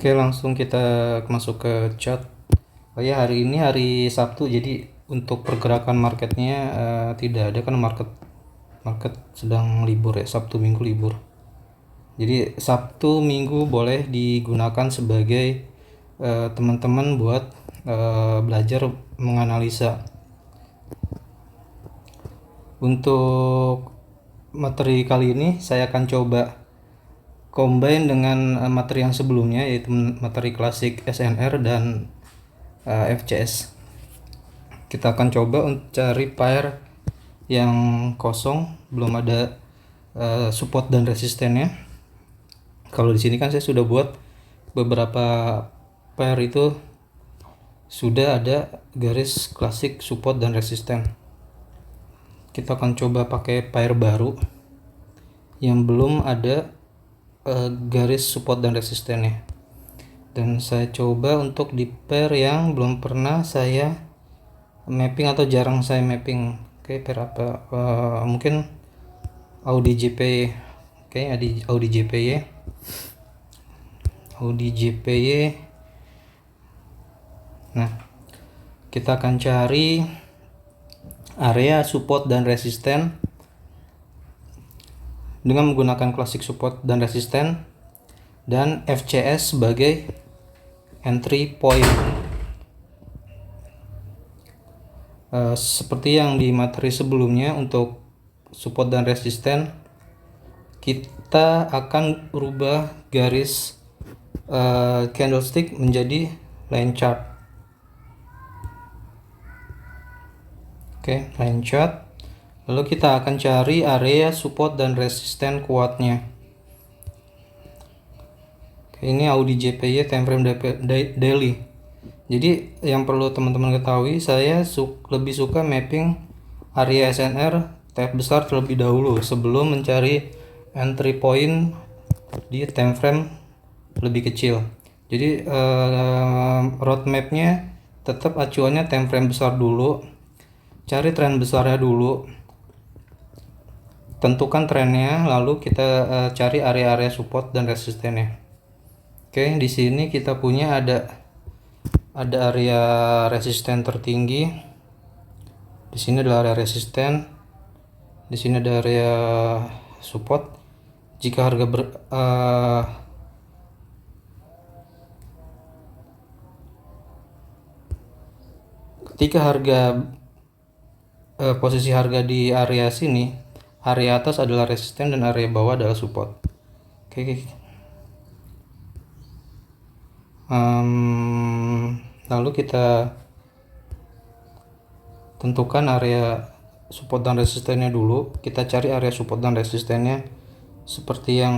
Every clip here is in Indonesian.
Oke, langsung kita masuk ke chart. Oh ya, hari ini hari Sabtu, jadi untuk pergerakan marketnya tidak ada kan, market sedang libur ya, Sabtu Minggu libur. Jadi Sabtu Minggu boleh digunakan sebagai teman-teman buat belajar menganalisa. Untuk materi kali ini saya akan coba combine dengan materi yang sebelumnya, yaitu materi klasik SNR dan FCS. Kita akan coba untuk cari pair yang kosong, belum ada support dan resistennya. Kalau di sini kan saya sudah buat beberapa pair, itu sudah ada garis klasik support dan resisten. Kita akan coba pakai pair baru yang belum ada garis support dan resistennya. Dan saya coba untuk di pair yang belum pernah saya mapping atau jarang saya mapping. Oke, pair apa? Mungkin Audi JPY. Oke, Audi JPY. Audi JPY. Nah, kita akan cari area support dan resisten dengan menggunakan klasik support dan resisten dan FCS sebagai entry point. Seperti yang di materi sebelumnya, untuk support dan resisten kita akan rubah garis candlestick menjadi line chart. Oke, line chart. Lalu kita akan cari area support dan resisten kuatnya. Oke, ini Audi JPY time frame daily. Jadi yang perlu teman-teman ketahui, saya lebih suka mapping area SNR tab besar terlebih dahulu sebelum mencari entry point di time frame lebih kecil. Jadi roadmapnya tetap acuannya time frame besar dulu, cari tren besarnya dulu, tentukan trennya, lalu kita cari area-area support dan resistennya. Oke, di sini kita punya ada area resisten tertinggi. Di sini adalah area resisten. Di sini ada area support. Jika harga ketika posisi harga di area sini, area atas adalah resisten dan area bawah adalah support. Oke. Lalu kita tentukan area support dan resistennya dulu. Kita cari area support dan resistennya seperti yang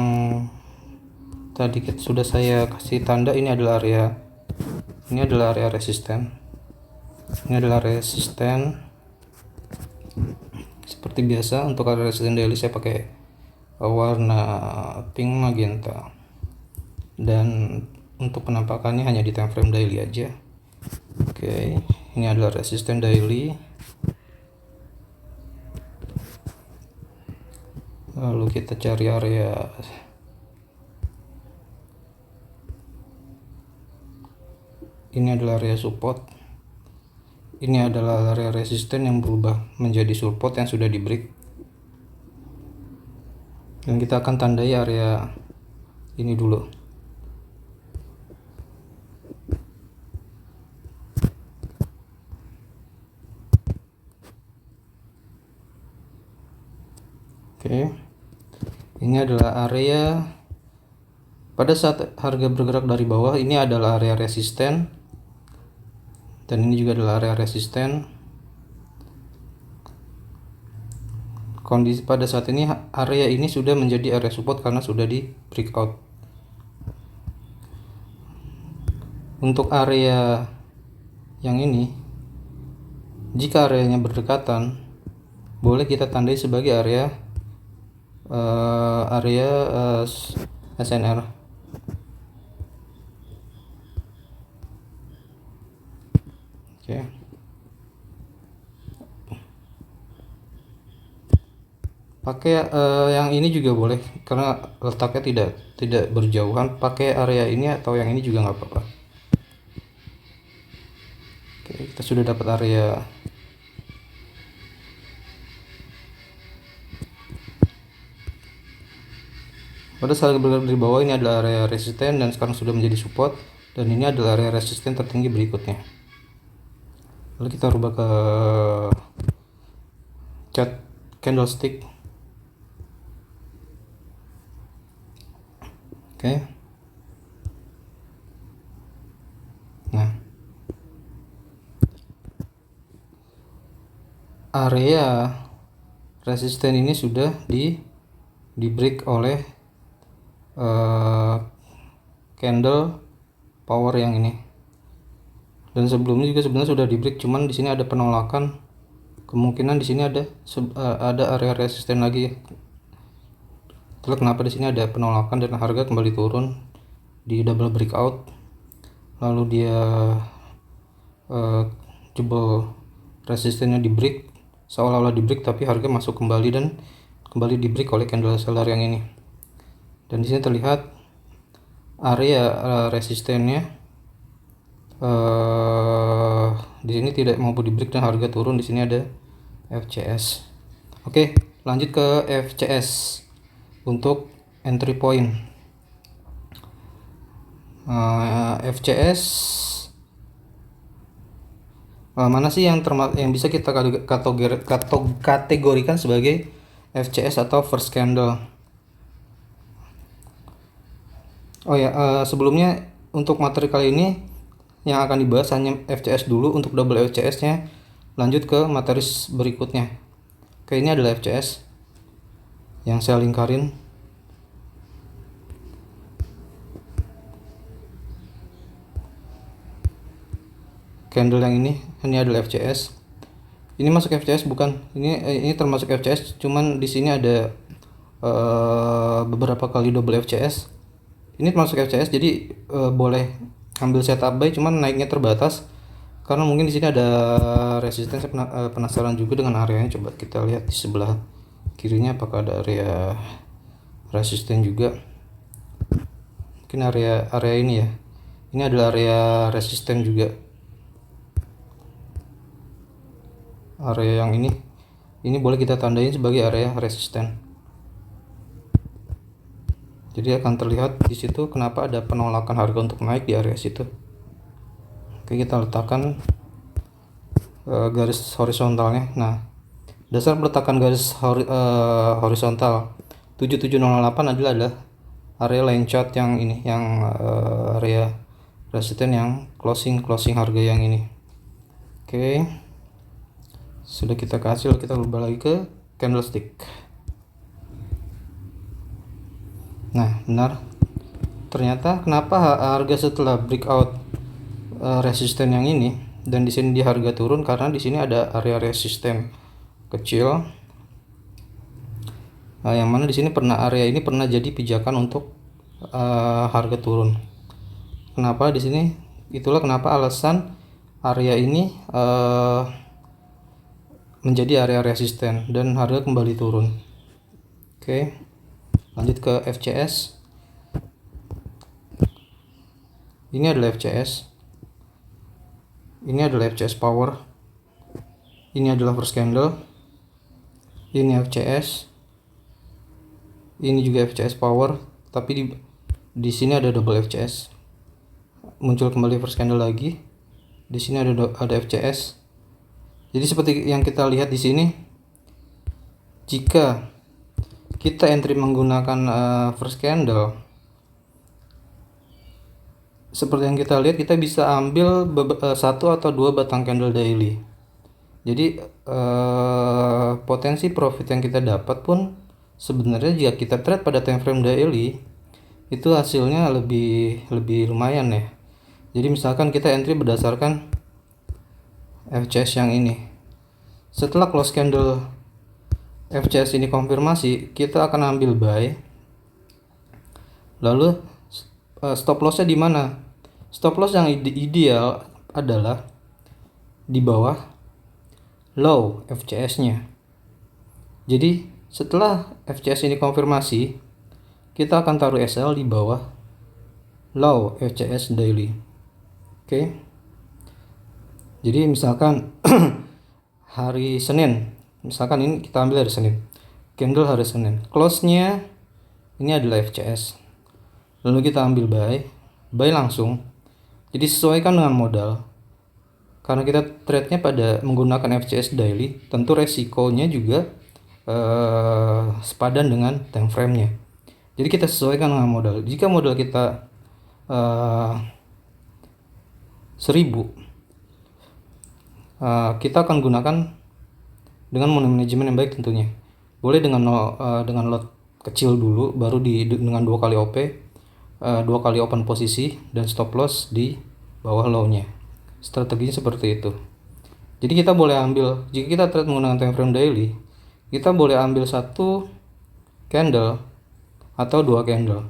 tadi sudah saya kasih tanda. Ini adalah area resisten. Ini adalah resisten. Seperti biasa, untuk area resisten daily saya pakai warna pink magenta, dan untuk penampakannya hanya di time frame daily aja. Oke, ini adalah resisten daily. Lalu kita cari area ini adalah area support. Ini adalah area resisten yang berubah menjadi support yang sudah di break. Dan kita akan tandai area ini dulu. Oke. Ini adalah area pada saat harga bergerak dari bawah, ini adalah area resisten. Dan ini juga adalah area resisten. Kondisi pada saat ini, area ini sudah menjadi area support karena sudah di breakout. Untuk area yang ini, jika areanya berdekatan, boleh kita tandai sebagai area SNR. Oke. Pakai yang ini juga boleh karena letaknya tidak berjauhan. Pakai area ini atau yang ini juga nggak apa-apa. Oke, kita sudah dapat area. Pada saat bergerak di bawah, ini adalah area resisten dan sekarang sudah menjadi support, dan ini adalah area resisten tertinggi berikutnya. Lalu kita rubah ke chart candlestick. Oke. Nah, area resisten ini sudah di break oleh candle power yang ini, dan sebelumnya juga sebenarnya sudah di break, cuman di sini ada penolakan. Kemungkinan di sini ada area resisten lagi. Itulah kenapa di sini ada penolakan dan harga kembali turun di double breakout. Lalu dia jebol resistennya di break, seolah-olah di break, tapi harga masuk kembali dan kembali di break oleh candle seller yang ini. Dan di sini terlihat area resistennya di sini tidak mampu di break dan harga turun. Di sini ada FCS. Oke, lanjut ke FCS untuk entry point. FCS mana sih yang bisa kita kategorikan sebagai FCS atau first candle? Oh ya, sebelumnya untuk materi kali ini yang akan dibahas hanya FCS dulu. Untuk double FCS nya lanjut ke materi berikutnya. Oke, ini adalah FCS yang saya lingkarin. Candle yang ini adalah FCS. Ini masuk FCS bukan? Ini termasuk FCS, cuman di sini ada beberapa kali double FCS. Ini termasuk FCS, jadi boleh ambil setup buy, cuman naiknya terbatas karena mungkin di sini ada resisten. Saya penasaran juga dengan areanya. Coba kita lihat di sebelah kirinya apakah ada area resisten juga. Mungkin area ini ya. Ini adalah area resisten juga. Area yang ini boleh kita tandain sebagai area resisten. Jadi akan terlihat di situ kenapa ada penolakan harga untuk naik di area situ. Oke, kita letakkan garis horizontalnya. Nah, dasar peletakan garis horizontal 7708 adalah area line chart yang ini, yang area resisten yang closing harga yang ini. Oke, sudah kita kasih, kita ubah lagi ke candlestick. Nah, benar. Ternyata kenapa harga setelah breakout resisten yang ini dan di sini di harga turun, karena di sini ada area resisten kecil. Yang mana di sini area ini pernah jadi pijakan untuk harga turun. Kenapa di sini? Itulah kenapa alasan area ini menjadi area resisten dan harga kembali turun. Oke, lanjut ke FCS. Ini adalah FCS. Ini adalah FCS power. Ini adalah first candle. Ini FCS. Ini juga FCS power, tapi di sini ada double FCS. Muncul kembali first candle lagi. Di sini ada FCS. Jadi seperti yang kita lihat di sini, jika kita entry menggunakan first candle, seperti yang kita lihat, kita bisa ambil satu atau dua batang candle daily. Jadi potensi profit yang kita dapat pun sebenarnya jika kita trade pada time frame daily itu hasilnya lebih lumayan ya. Jadi misalkan kita entry berdasarkan FCS yang ini. Setelah close candle FCS ini konfirmasi, kita akan ambil buy. Lalu stop lossnya di mana? Stop loss yang ideal adalah di bawah low FCS-nya. Jadi Setelah FCS ini konfirmasi, kita akan taruh SL di bawah low FCS daily. Oke. Jadi misalkan hari Senin, misalkan ini kita ambil hari Senin, candle hari Senin, close-nya ini adalah FCS. Lalu kita ambil buy langsung. Jadi sesuaikan dengan modal. Karena kita trade-nya pada menggunakan FCS daily, tentu resikonya juga sepadan dengan time frame-nya. Jadi kita sesuaikan dengan modal. Jika modal kita 1000, kita akan gunakan dengan manajemen yang baik tentunya. Boleh dengan lot kecil dulu, baru dengan 2 kali OP, 2 kali open posisi, dan stop loss di bawah low-nya. Strateginya seperti itu. Jadi kita boleh ambil, jika kita trade menggunakan time frame daily, kita boleh ambil 1 candle atau 2 candle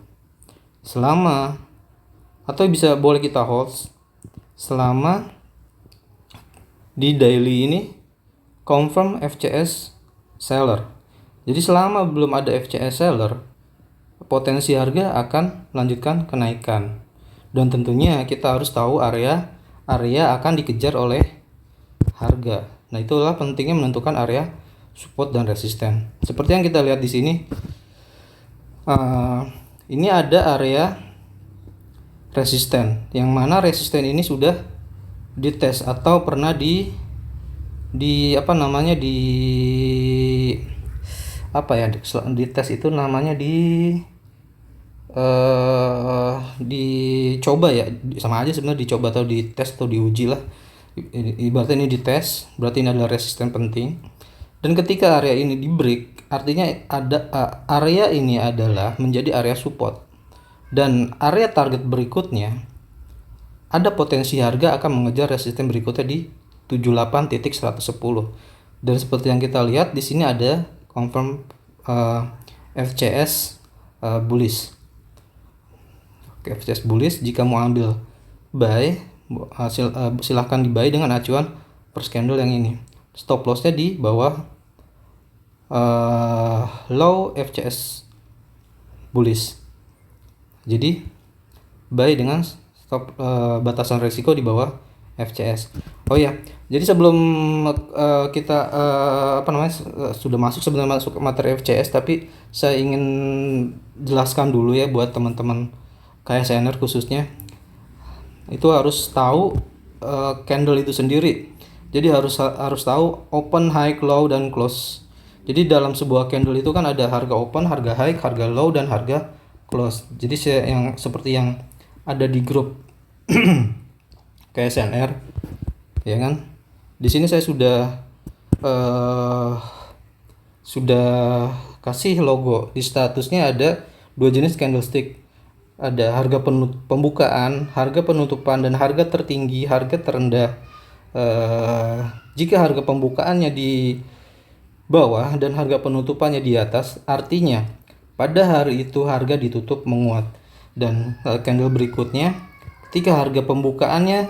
selama, atau boleh kita hold selama di daily ini confirm FCS seller. Jadi selama belum ada FCS seller, potensi harga akan melanjutkan kenaikan. Dan tentunya kita harus tahu area akan dikejar oleh harga. Nah, itulah pentingnya menentukan area support dan resisten. Seperti yang kita lihat di sini, ini ada area resisten, yang mana resisten ini sudah dites atau pernah di tes itu namanya dicoba ya, sama aja sebenarnya, dicoba atau dites atau diuji lah. Ibaratnya ini dites, berarti ini adalah resisten penting. Dan ketika area ini di break, artinya area ini adalah menjadi area support. Dan area target berikutnya, ada potensi harga akan mengejar resisten berikutnya di 78.110. Dan seperti yang kita lihat di sini ada confirm FCS bullish. Oke, FCS bullish. Jika mau ambil buy, silahkan di buy dengan acuan first candle yang ini. Stop lossnya di bawah low FCS bullish. Jadi buy dengan stop batasan risiko di bawah FCS. Oh ya, jadi sebelum kita sudah masuk ke materi FCS, tapi saya ingin jelaskan dulu ya buat teman-teman KSNR khususnya, itu harus tahu candle itu sendiri. Jadi harus tahu open, high, low, dan close. Jadi dalam sebuah candle itu kan ada harga open, harga high, harga low, dan harga close. Jadi seperti yang ada di grup KSNR, ya kan? Di sini saya sudah kasih logo. Di statusnya ada 2 jenis candlestick. Ada harga pembukaan, harga penutupan, dan harga tertinggi, harga terendah. Jika harga pembukaannya di bawah dan harga penutupannya di atas, artinya pada hari itu harga ditutup menguat. Dan candle berikutnya, ketika harga pembukaannya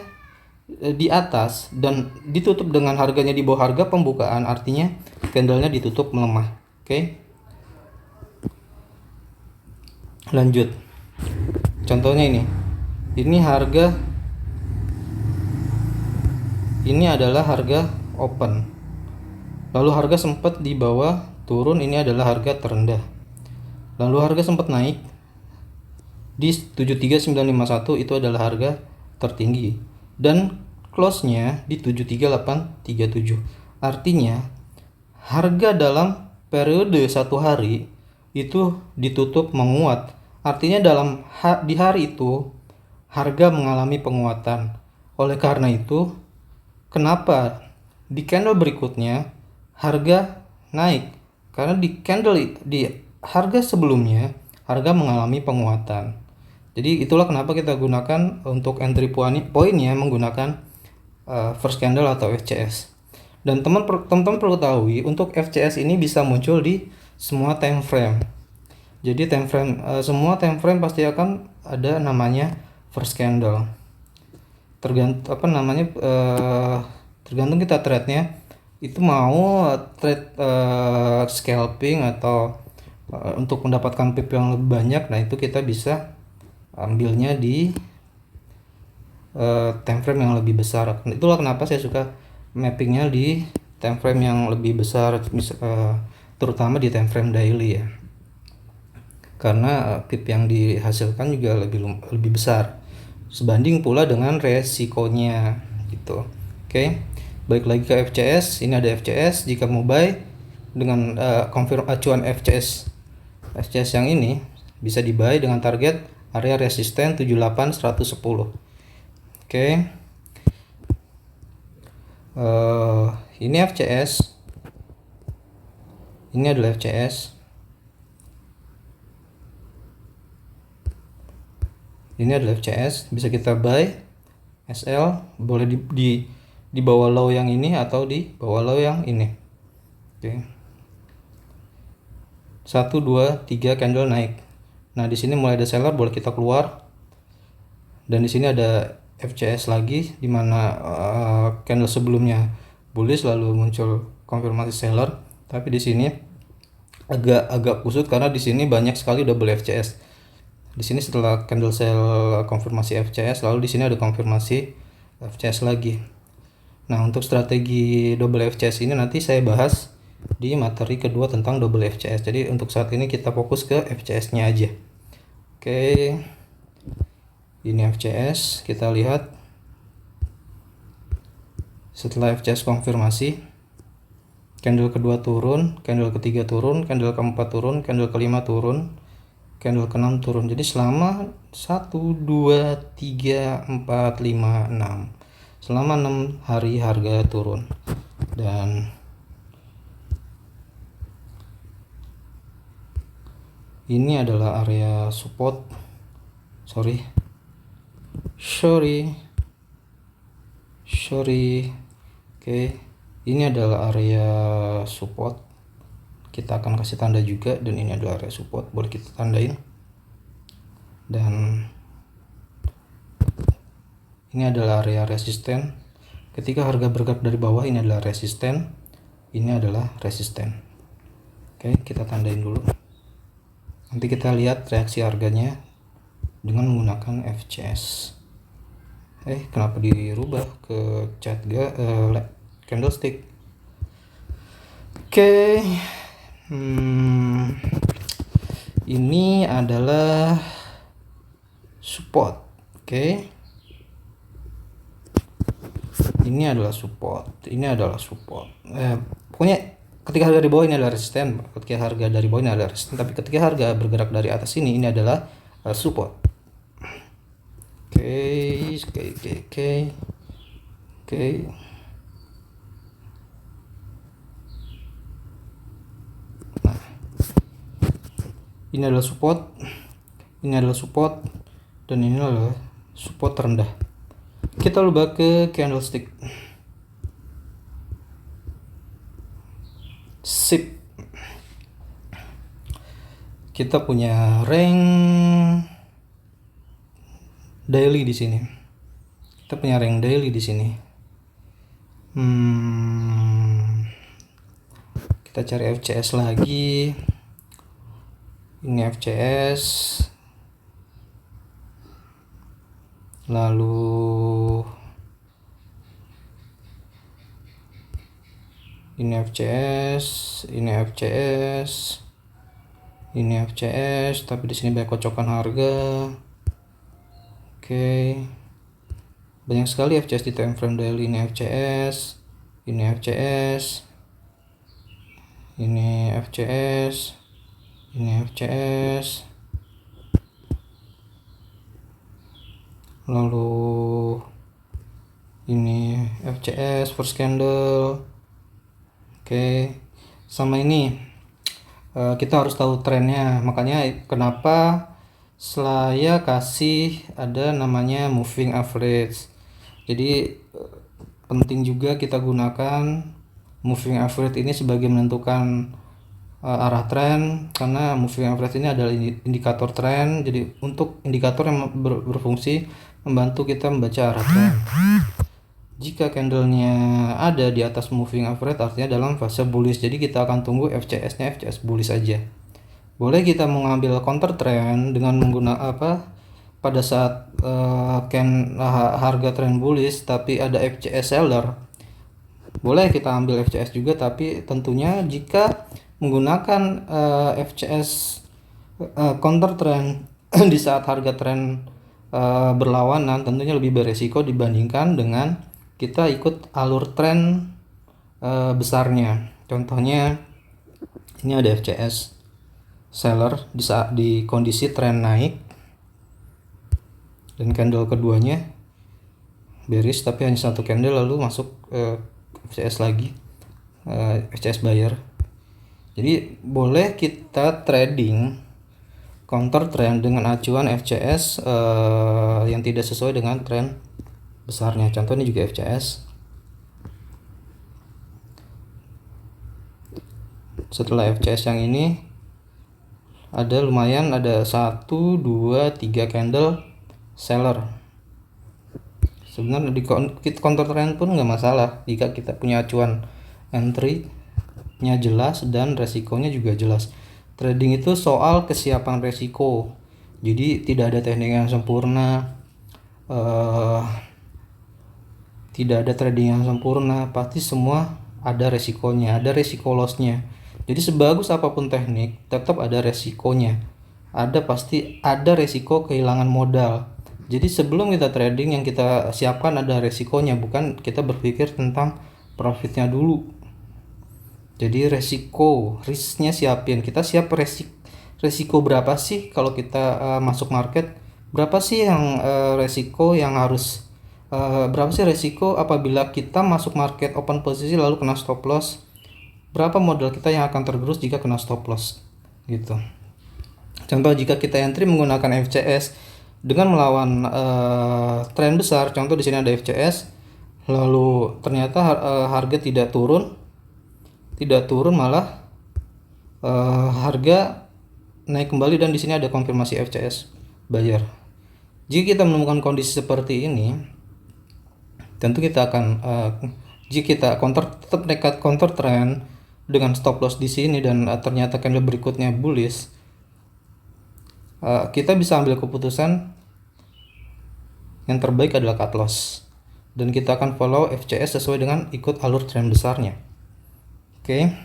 di atas dan ditutup dengan harganya di bawah harga pembukaan, artinya candlenya ditutup melemah. Oke. Lanjut. Contohnya ini adalah harga open. Lalu harga sempat di bawah, turun, ini adalah harga terendah. Lalu harga sempat naik di 73951, itu adalah harga tertinggi. Dan close-nya di 73837. Artinya harga dalam periode 1 hari itu ditutup menguat. Artinya di hari itu harga mengalami penguatan. Oleh karena itu, kenapa di candle berikutnya harga naik? Karena di harga sebelumnya harga mengalami penguatan. Jadi itulah kenapa kita gunakan untuk entry poinnya menggunakan first candle atau FCS. Dan teman-teman perlu ketahui, untuk FCS ini bisa muncul di semua time frame. Jadi semua time frame pasti akan ada namanya first candle. Tergantung kita trade-nya itu mau trade scalping atau untuk mendapatkan pip yang lebih banyak, nah itu kita bisa ambilnya di time frame yang lebih besar. Itulah kenapa saya suka mappingnya di time frame yang lebih besar, terutama di time frame daily ya, karena pip yang dihasilkan juga lebih besar sebanding pula dengan resikonya gitu. Oke, balik lagi ke FCS. Ini ada FCS. Jika mau buy dengan acuan FCS yang ini bisa di buy dengan target area resisten 78.110. Oke, ini FCS. Ini adalah FCS. Ini adalah FCS, bisa kita buy SL, boleh di bawah low yang ini atau di bawah low yang ini. Oke. 1 2 3 candle naik. Nah, di sini mulai ada seller, boleh kita keluar. Dan di sini ada FCS lagi di mana candle sebelumnya bullish lalu muncul konfirmasi seller, tapi di sini agak kusut karena di sini banyak sekali double FCS. Di sini setelah candle sell konfirmasi FCS, lalu di sini ada konfirmasi FCS lagi. Nah, untuk strategi double FCS ini nanti saya bahas di materi kedua tentang double FCS. Jadi untuk saat ini kita fokus ke FCS-nya aja. Oke. Ini FCS, kita lihat setelah FCS konfirmasi, candle kedua turun, candle ketiga turun, candle keempat turun, candle kelima turun, candle ke-6 turun. Jadi selama 1 2 3 4 5 6, selama 6 hari harga turun. Dan ini adalah area support. Sorry. Oke, ini adalah area support. Kita akan kasih tanda juga, dan ini adalah area support, boleh kita tandain. Dan ini adalah area resisten. Ketika harga bergerak dari bawah, ini adalah resisten, ini adalah resisten. Oke, kita tandain dulu. Nanti kita lihat reaksi harganya dengan menggunakan FCS. Kenapa dirubah ke candlestick? Oke. Ini adalah support. Oke. Ini adalah support. Pokoknya ketika harga di bawah ini adalah resisten, ketika harga dari bawah ini adalah resisten, tapi ketika harga bergerak dari atas ini adalah support. Oke. Nah, ini adalah support, dan ini adalah support terendah. Kita ubah ke candlestick. Sip. Kita punya rank daily di sini. Kita cari FCS lagi. Ini FCS. Lalu ini FCS, tapi di sini banyak kocokan harga. Oke. Banyak sekali FCS di time frame daily. Ini FCS, lalu ini FCS first candle. Oke, sama ini kita harus tahu trennya. Makanya kenapa saya kasih ada namanya moving average. Jadi penting juga kita gunakan moving average ini sebagai menentukan arah tren, karena moving average ini adalah indikator tren. Jadi untuk indikator yang berfungsi membantu kita membaca arah tren. Jika candlenya ada di atas moving average artinya dalam fase bullish. Jadi kita akan tunggu FCS-nya FCS bullish saja. Boleh kita mengambil counter trend dengan menggunakan pada saat harga trend bullish tapi ada FCS seller. Boleh kita ambil FCS juga, tapi tentunya jika menggunakan FCS counter trend di saat harga trend berlawanan, tentunya lebih beresiko dibandingkan dengan kita ikut alur tren besarnya. Contohnya ini ada FCS seller di saat di kondisi tren naik dan candle keduanya bearish tapi hanya satu candle, lalu masuk FCS lagi, FCS buyer. Jadi boleh kita trading counter trend dengan acuan FCS yang tidak sesuai dengan tren besarnya. Contoh ini juga FCS. Setelah FCS yang ini ada lumayan, ada 1, 2, 3 candle seller. Sebenarnya di counter trend pun nggak masalah jika kita punya acuan entry-nya jelas dan resikonya juga jelas. Trading itu soal kesiapan resiko. Jadi tidak ada teknik yang sempurna, tidak ada trading yang sempurna. Pasti semua ada resikonya, ada resiko lossnya. Jadi sebagus apapun teknik, tetap ada resikonya. Pasti ada resiko kehilangan modal. Jadi sebelum kita trading, yang kita siapkan ada resikonya, bukan kita berpikir tentang profitnya dulu. Jadi risknya siapin. Kita siap resiko berapa sih kalau kita masuk market? Berapa sih yang resiko yang harus berapa sih resiko apabila kita masuk market open posisi lalu kena stop loss? Berapa modal kita yang akan tergerus jika kena stop loss? Gitu. Contoh jika kita entry menggunakan FCS dengan melawan tren besar, contoh di sini ada FCS, lalu ternyata harga tidak turun malah harga naik kembali dan di sini ada konfirmasi FCS buyer. Jika kita menemukan kondisi seperti ini, tentu kita akan jika kita tetap nekat counter trend dengan stop loss di sini dan ternyata candle berikutnya bullish, kita bisa ambil keputusan yang terbaik adalah cut loss dan kita akan follow FCS sesuai dengan ikut alur tren besarnya. Oke.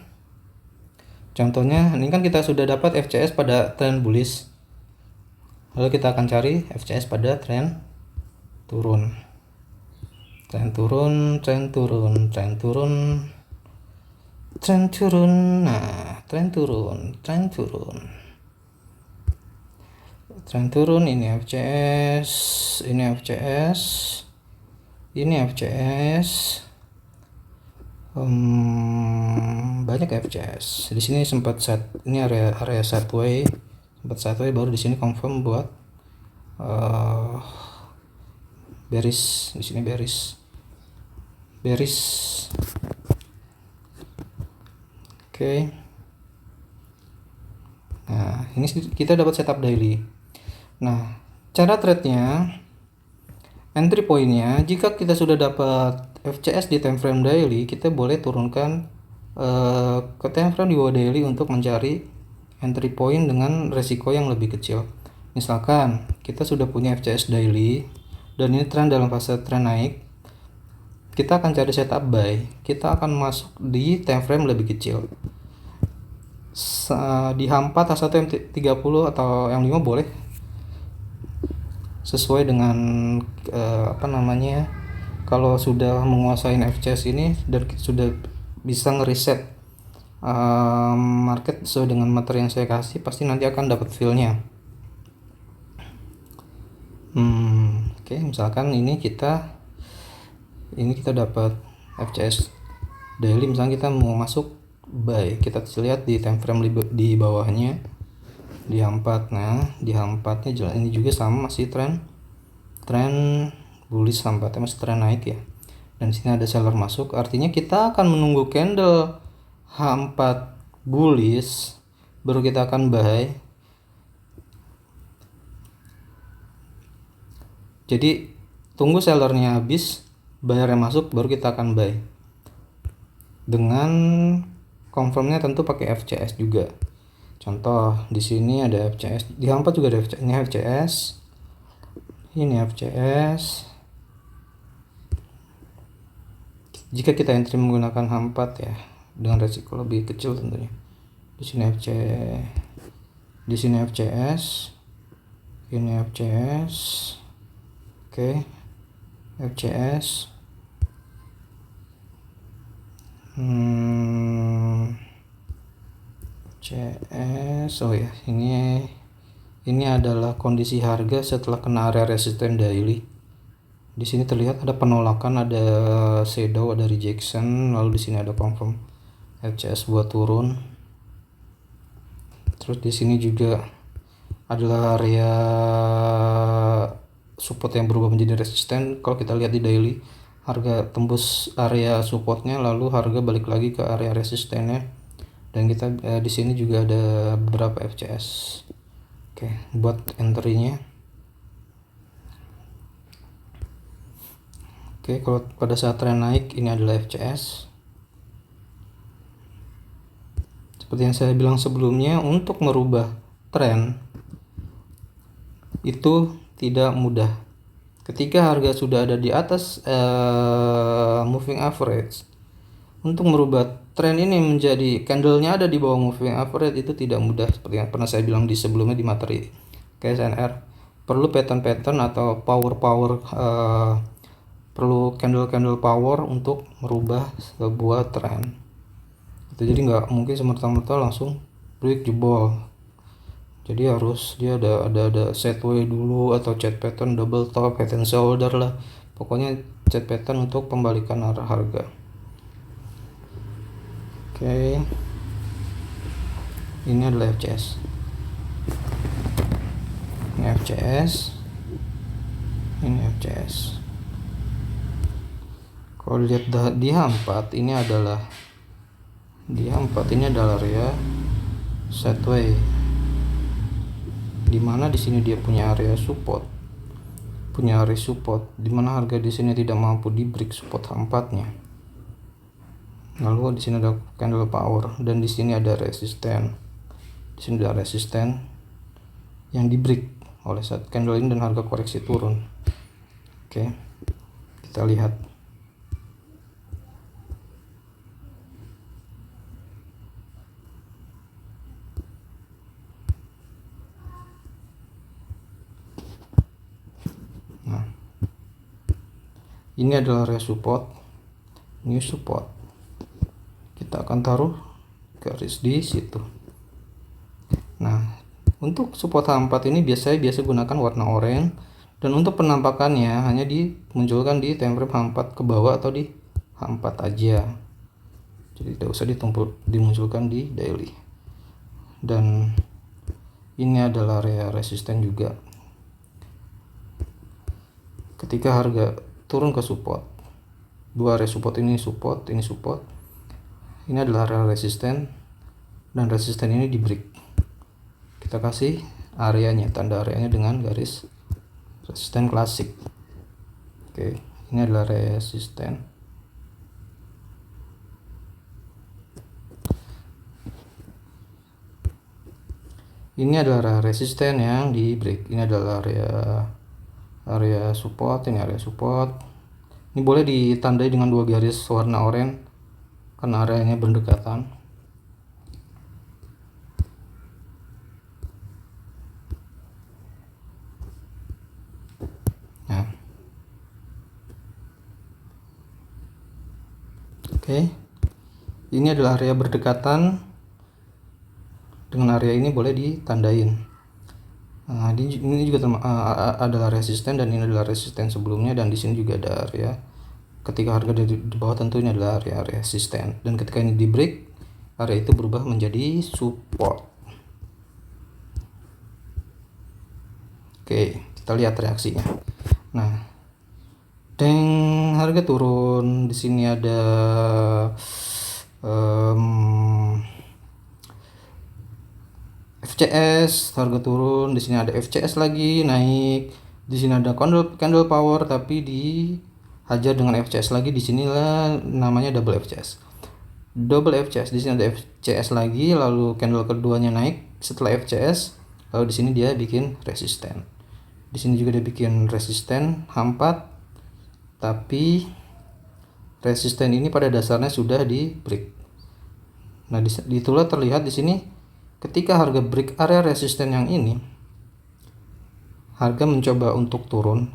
Contohnya ini kan kita sudah dapat FCS pada tren bullish. Lalu kita akan cari FCS pada tren turun. Tren turun. Nah, tren turun, ini FCS, banyak FCS. Di sini sempat ini area sideways, baru di sini confirm buat bearish. Di sini bearish. Oke. Nah, ini kita dapat setup daily. Nah, cara trade-nya, entry point-nya, jika kita sudah dapat FCS di time frame daily, kita boleh turunkan ke time frame di bawah daily untuk mencari entry point dengan resiko yang lebih kecil. Misalkan kita sudah punya FCS daily dan ini tren dalam fase tren naik, kita akan cari setup buy. Kita akan masuk di time frame lebih kecil. Di H4, H1, M30 atau M5 boleh. Sesuai dengan kalau sudah menguasai FCS ini dan sudah bisa ngeriset market sesuai dengan materi yang saya kasih, pasti nanti akan dapat feel-nya. Oke, misalkan ini kita dapat FCS daily, misalnya kita mau masuk buy, kita lihat di time frame di bawahnya di H4. Nah, di H4 nya jelas ini juga sama, masih tren bullish. H4 nya masih tren naik ya, dan sini ada seller masuk, artinya kita akan menunggu candle H4 bullish baru kita akan buy. Jadi tunggu sellernya habis bayar yang masuk baru kita akan buy. Dengan confirmnya tentu pakai FCS juga. Contoh di sini ada FCS, di H4 juga ada FCS. Ini FCS, ini FCS. Jika kita entry menggunakan H4 ya, dengan resiko lebih kecil tentunya. Di sini FCS, ini FCS, oke, FCS. CS, oh ya, ini adalah kondisi harga setelah kena area resisten daily. Di sini terlihat ada penolakan, ada shadow, ada rejection, lalu di sini ada confirm FCS buat turun. Terus di sini juga adalah area support yang berubah menjadi resisten. Kalau kita lihat di daily, harga tembus area supportnya, lalu harga balik lagi ke area resistennya. Dan kita di sini juga ada beberapa FCS. Oke, buat entry-nya. Oke, kalau pada saat tren naik, ini adalah FCS. Seperti yang saya bilang sebelumnya, untuk merubah tren itu tidak mudah. Ketika harga sudah ada di atas moving average, untuk merubah tren ini menjadi candle-nya ada di bawah moving average itu tidak mudah. Seperti yang pernah saya bilang di sebelumnya di materi KSNR, perlu pattern atau power perlu candle power untuk merubah sebuah tren. Itu jadi nggak mungkin semerta-merta langsung break jebol. Jadi harus dia ada set way dulu atau chart pattern, double top, head and shoulder lah. Pokoknya chart pattern untuk pembalikan arah harga. Oke. Ini adalah FCS. Ini FCS. Ini FCS. Kalau lihat di H4 ini adalah area sideway, dimana di sini dia punya area support, dimana harga di sini tidak mampu di break support H4-nya. Lalu di sini ada candle power dan di sini ada resisten. Di sini ada resisten yang di break oleh saat candle ini dan harga koreksi turun. Oke, kita lihat. Nah, ini adalah area support, new support. Kita akan taruh garis di situ. Nah, untuk support H4 ini biasa gunakan warna oranye, dan untuk penampakannya hanya dimunculkan di time frame H4 ke bawah atau di H4 aja. Jadi tidak usah dimunculkan di daily. Dan ini adalah area resisten juga. Ketika harga turun ke support, dua area support ini support, ini adalah area resisten, dan resisten ini di break. Kita kasih areanya, tanda areanya dengan garis resisten klasik. Oke, ini adalah resisten. Ini adalah resisten yang di break. Ini adalah area support, ini area support. Ini boleh ditandai dengan dua garis warna oranye karena areanya berdekatan. Nah, oke, ini adalah area berdekatan. Dengan area ini boleh ditandain. Nah, ini juga adalah resisten, dan ini adalah resisten sebelumnya, dan di sini juga ada area. Ketika harga di bawah tentu ini adalah area resisten, dan ketika ini di break, area itu berubah menjadi support. Oke, kita lihat reaksinya. Nah, harga turun. Di sini ada FCS, harga turun. Di sini ada FCS lagi naik. Di sini ada candle power, tapi di hajar dengan FCS lagi. Di sinilah namanya double FCS. Double FCS, di sini ada FCS lagi, lalu candle keduanya naik setelah FCS, lalu di sini dia bikin resisten. Di sini juga dia bikin resisten H4, tapi resisten ini pada dasarnya sudah di break. Nah, itulah terlihat di sini ketika harga break area resisten yang ini, harga mencoba untuk turun.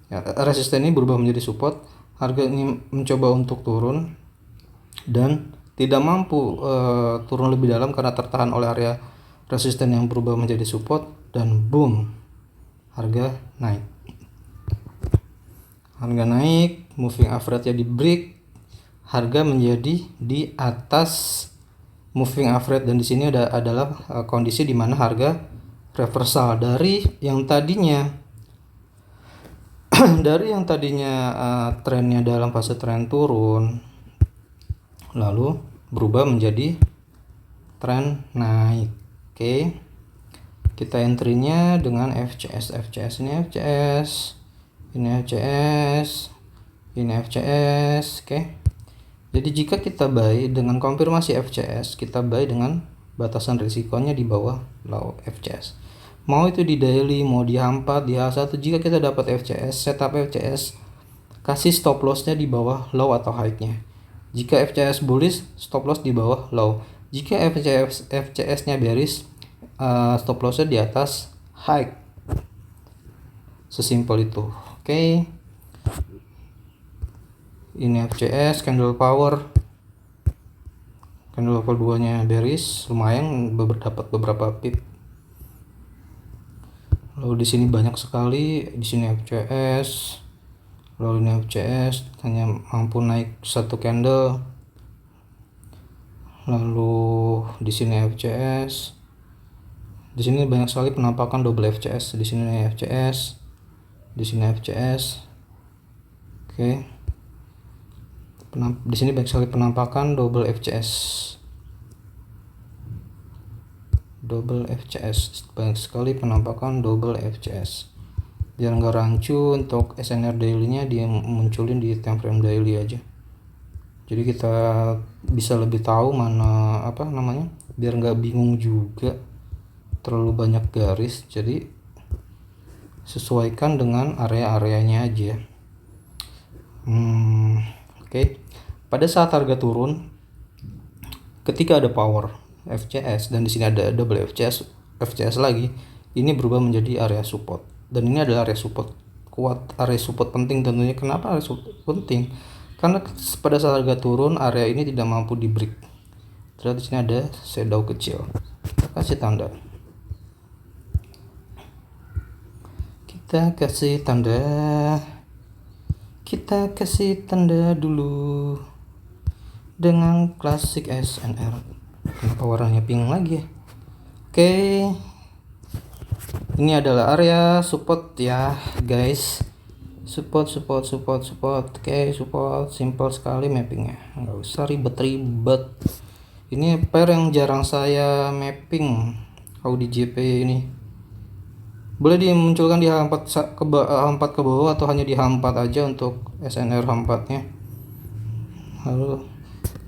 Ya, resisten ini berubah menjadi support, harga ini mencoba untuk turun dan tidak mampu turun lebih dalam karena tertahan oleh area resisten yang berubah menjadi support, dan boom, harga naik. Harga naik, moving average-nya di break, harga menjadi di atas moving average, dan di sini adalah kondisi di mana harga reversal dari yang tadinya trennya dalam fase tren turun lalu berubah menjadi tren naik. Oke, kita entry-nya dengan FCS. Ini FCS, ini FCS, ini FCS. Oke, jadi jika kita buy dengan konfirmasi FCS, kita buy dengan batasan risikonya di bawah low FCS. Mau itu di daily, mau di H4, di H1, jika kita dapat FCS, setup FCS, kasih stop loss-nya di bawah low atau high-nya. Jika FCS bullish, stop loss di bawah low. Jika FCS-nya bearish, stop loss-nya di atas high. Sesimpel itu. Oke. Ini FCS, candle power. Candle level 2-nya bearish, lumayan dapat beberapa pip. Lalu di sini banyak sekali, di sini FCS. Lalu ini FCS hanya mampu naik satu candle. Lalu di sini FCS. Di sini banyak sekali penampakan double FCS. Di sini FCS. Di sini FCS. Oke. Di sini banyak sekali penampakan double FCS. Double FCS. Banyak sekali penampakan double FCS. Biar nggak rancu, untuk SNR daily-nya dia munculin di time frame daily aja. Jadi kita bisa lebih tahu mana biar nggak bingung juga terlalu banyak garis. Jadi sesuaikan dengan area-areanya aja. Oke. Pada saat harga turun, ketika ada power FCS dan di sini ada double FCS lagi, ini berubah menjadi area support. Dan ini adalah area support kuat, area support penting tentunya. Kenapa area support penting? Karena pada saat harga turun, area ini tidak mampu di break. Terlihat di sini ada shadow kecil. Kita kasih tanda. Kita kasih tanda dulu dengan klasik SNR. Kenapa warnanya pink lagi ya? Oke. Ini adalah area support ya guys. Support. Oke, support, simple sekali mappingnya, nggak usah ribet. Ini pair yang jarang saya mapping, Audi JP ini. Boleh dimunculkan di H4 ke bawah atau hanya di H4 aja untuk SNR H4 nya. Lalu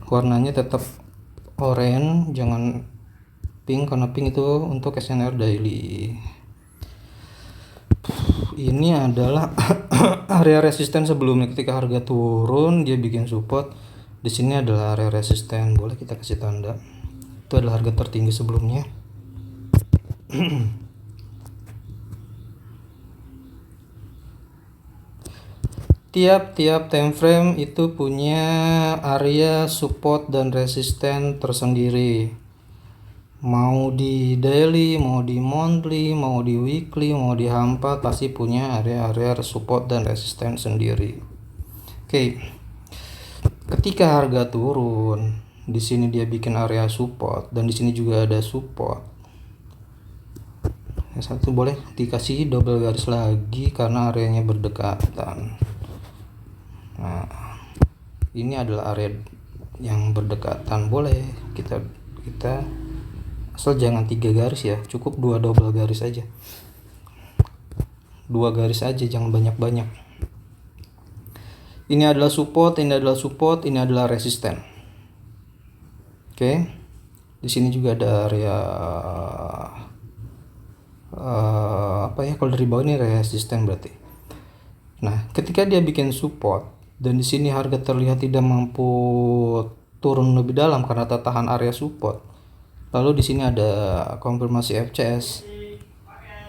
warnanya tetap oranye, jangan pink, karena pink itu untuk SNR daily. Ini adalah area resisten sebelumnya. Ketika harga turun dia bikin support. Di sini adalah area resisten, boleh kita kasih tanda. Itu adalah harga tertinggi sebelumnya. Tiap time frame itu punya area support dan resisten tersendiri. Mau di daily, mau di monthly, mau di weekly, mau di H4, pasti punya area-area support dan resisten sendiri. Oke. Ketika harga turun, di sini dia bikin area support dan di sini juga ada support. Yang satu boleh dikasih double garis lagi karena areanya berdekatan. Nah, ini adalah area yang berdekatan, boleh kita asal jangan 3 garis ya, cukup 2 double garis aja, 2 garis aja, jangan banyak-banyak. Ini adalah support, ini adalah support, ini adalah resisten. Oke. Di sini juga ada area apa ya, kalau dari bawah ini resisten berarti. Nah, ketika dia bikin support dan di sini harga terlihat tidak mampu turun lebih dalam karena tertahan area support. Lalu di sini ada konfirmasi FCS.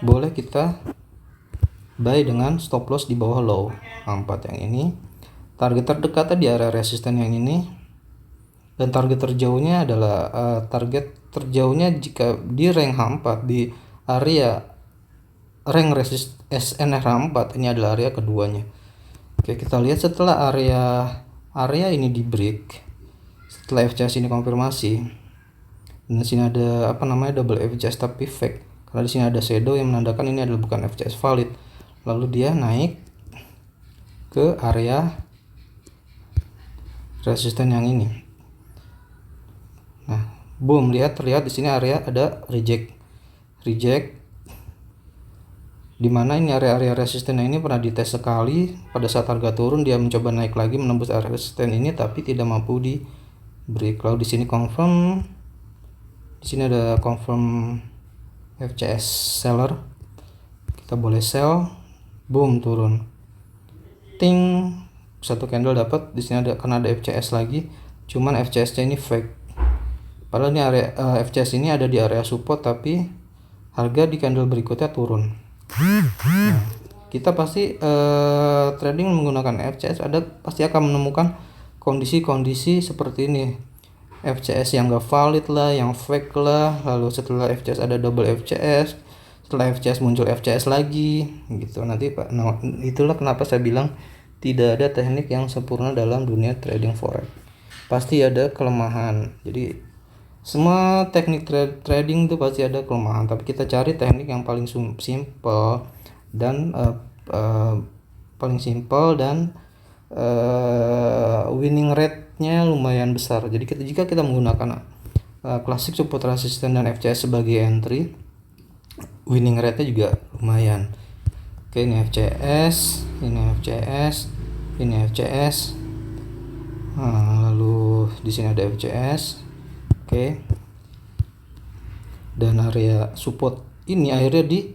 Boleh kita buy dengan stop loss di bawah low 4 yang ini. Target terdekatnya di area resisten yang ini. Dan target terjauhnya adalah target terjauhnya jika di rank H4 di area rank resist SNR H4, ini adalah area keduanya. Oke, kita lihat setelah area ini di break, setelah FCS ini konfirmasi, dan di sini ada apa namanya double FCS tapi fake karena di sini ada shadow yang menandakan ini adalah bukan FCS valid. Lalu dia naik ke area resisten yang ini. Nah, boom, terlihat di sini area ada reject, di mana ini area resisten ini pernah dites sekali. Pada saat harga turun dia mencoba naik lagi menembus area resisten ini tapi tidak mampu di break. Lalu di sini confirm, di sini ada confirm FCS seller, kita boleh sell, boom, turun, ting, satu candle dapat. Di sini ada karena ada FCS lagi, cuman FCS nya ini fake. Padahal ini area FCS ini ada di area support tapi harga di candle berikutnya turun. Nah, kita pasti trading menggunakan FCS pasti akan menemukan kondisi-kondisi seperti ini. FCS yang gak valid lah, yang fake lah. Lalu setelah FCS ada double FCS. Setelah FCS muncul FCS lagi gitu. Nanti Pak, nah, itulah kenapa saya bilang tidak ada teknik yang sempurna dalam dunia trading forex. Pasti ada kelemahan. Jadi semua teknik trading itu pasti ada kelemahan, tapi kita cari teknik yang paling simple dan winning rate-nya lumayan besar. Jadi jika kita menggunakan classic support resistance dan FCS sebagai entry, winning rate-nya juga lumayan. Oke, ini FCS, ini FCS, ini FCS. Nah, lalu di sini ada FCS. Oke. Dan area support ini akhirnya di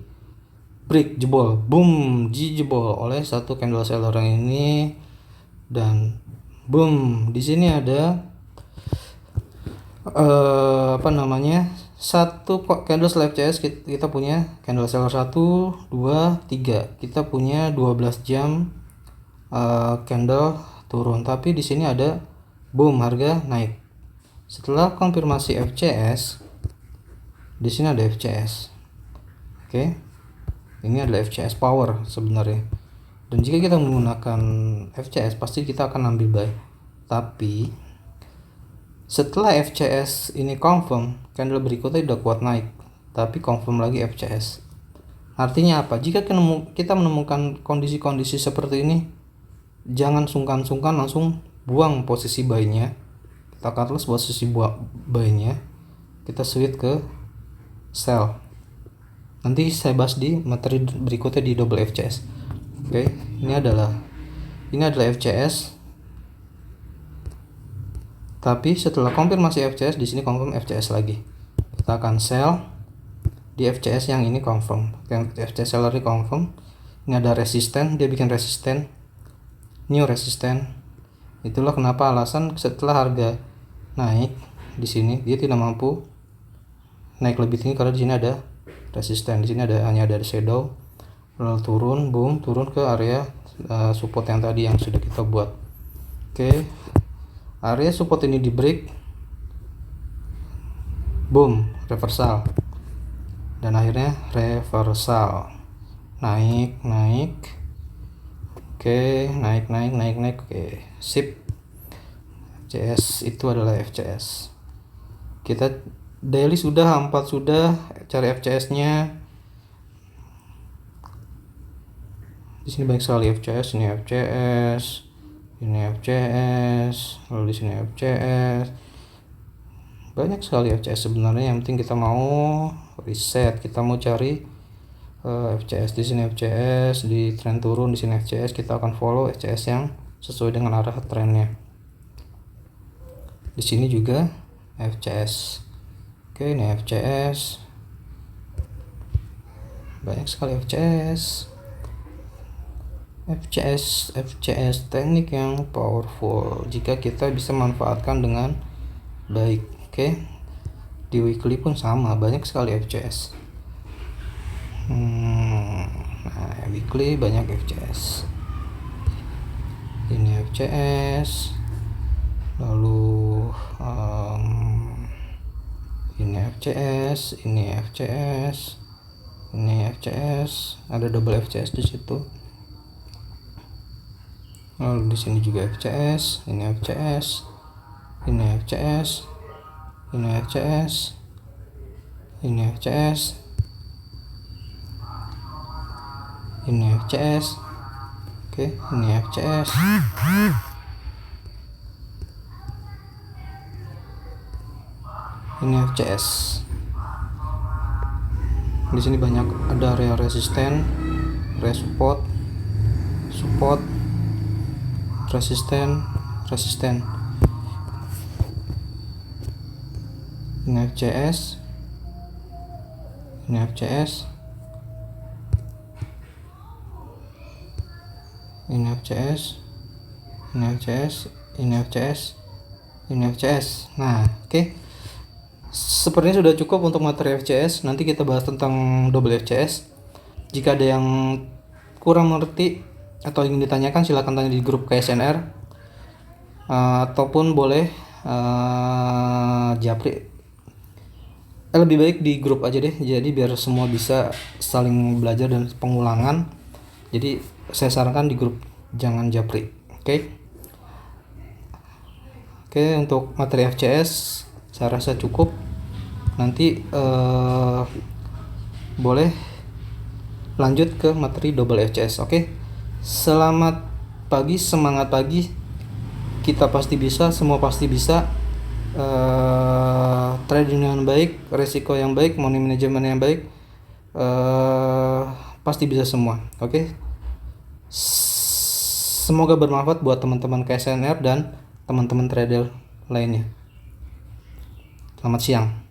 break, jebol, boom, jebol oleh satu candle seller yang ini. Dan boom, di sini ada satu candle FCS. Kita punya candle seller 1, 2, 3. Kita punya 12 jam candle turun, tapi di sini ada boom, harga naik. Setelah konfirmasi FCS, di sini ada FCS. Oke. Ini adalah FCS power sebenarnya. Dan jika kita menggunakan FCS pasti kita akan ambil buy. Tapi setelah FCS ini confirm, candle berikutnya udah kuat naik, tapi confirm lagi FCS. Artinya apa? Jika kita menemukan kondisi-kondisi seperti ini, jangan sungkan-sungkan langsung buang posisi buy-nya. Kita cut loss posisi buy-nya, kita switch ke sell. Nanti saya bahas di materi berikutnya di double FCS. Oke, ini adalah FCS. Tapi setelah konfirmasi FCS, di sini confirm FCS lagi. Kita akan sell di FCS yang ini confirm. Yang FCS seller ini confirm. Ini ada resisten, dia bikin resisten, new resisten. Itulah kenapa alasan setelah harga naik di sini dia tidak mampu naik lebih tinggi karena di sini ada resisten. Di sini hanya ada shadow. Lalu turun, boom, turun ke area support yang tadi yang sudah kita buat. Oke. Area support ini di break, boom, reversal, dan akhirnya reversal, naik, oke, naik, oke, sip. FCS itu adalah FCS. Kita daily sudah, 4 sudah, cari FCS-nya. Di sini banyak sekali FCS, ini FCS. Ini FCS, lalu di sini FCS, banyak sekali FCS sebenarnya. Yang penting kita mau riset, kita mau cari FCS. Di sini FCS, di tren turun di sini FCS, kita akan follow FCS yang sesuai dengan arah trennya. Di sini juga FCS. Oke, ini FCS. Banyak sekali FCS. FCS teknik yang powerful jika kita bisa manfaatkan dengan baik. Oke, di weekly pun sama, banyak sekali FCS. Nah, weekly banyak FCS. Ini FCS, lalu ini FCS, ini FCS, ini FCS, ada double FCS di situ. Lalu di sini juga FCS, ini FCS, ini FCS, ini FCS, ini FCS, ini FCS. Oke, ini FCS. Ini FCS. Di sini banyak, ada area resisten, area support, resisten. Ini FCS, ini FCS, ini FCS, ini FCS, ini FCS, ini FCS. Nah, oke. Sepertinya sudah cukup untuk materi FCS. Nanti kita bahas tentang double FCS. Jika ada yang kurang mengerti atau ingin ditanyakan, silahkan tanya di grup KSNR, ataupun boleh japri. Lebih baik di grup aja deh, jadi biar semua bisa saling belajar dan pengulangan. Jadi saya sarankan di grup, jangan japri. Oke, untuk materi FCS saya rasa cukup. Nanti boleh lanjut ke materi double FCS. Oke, selamat pagi, semangat pagi. Kita pasti bisa, semua pasti bisa. Trading dengan baik, resiko yang baik, money management yang baik, pasti bisa semua. Oke, semoga bermanfaat buat teman-teman KSNR dan teman-teman trader lainnya. Selamat siang.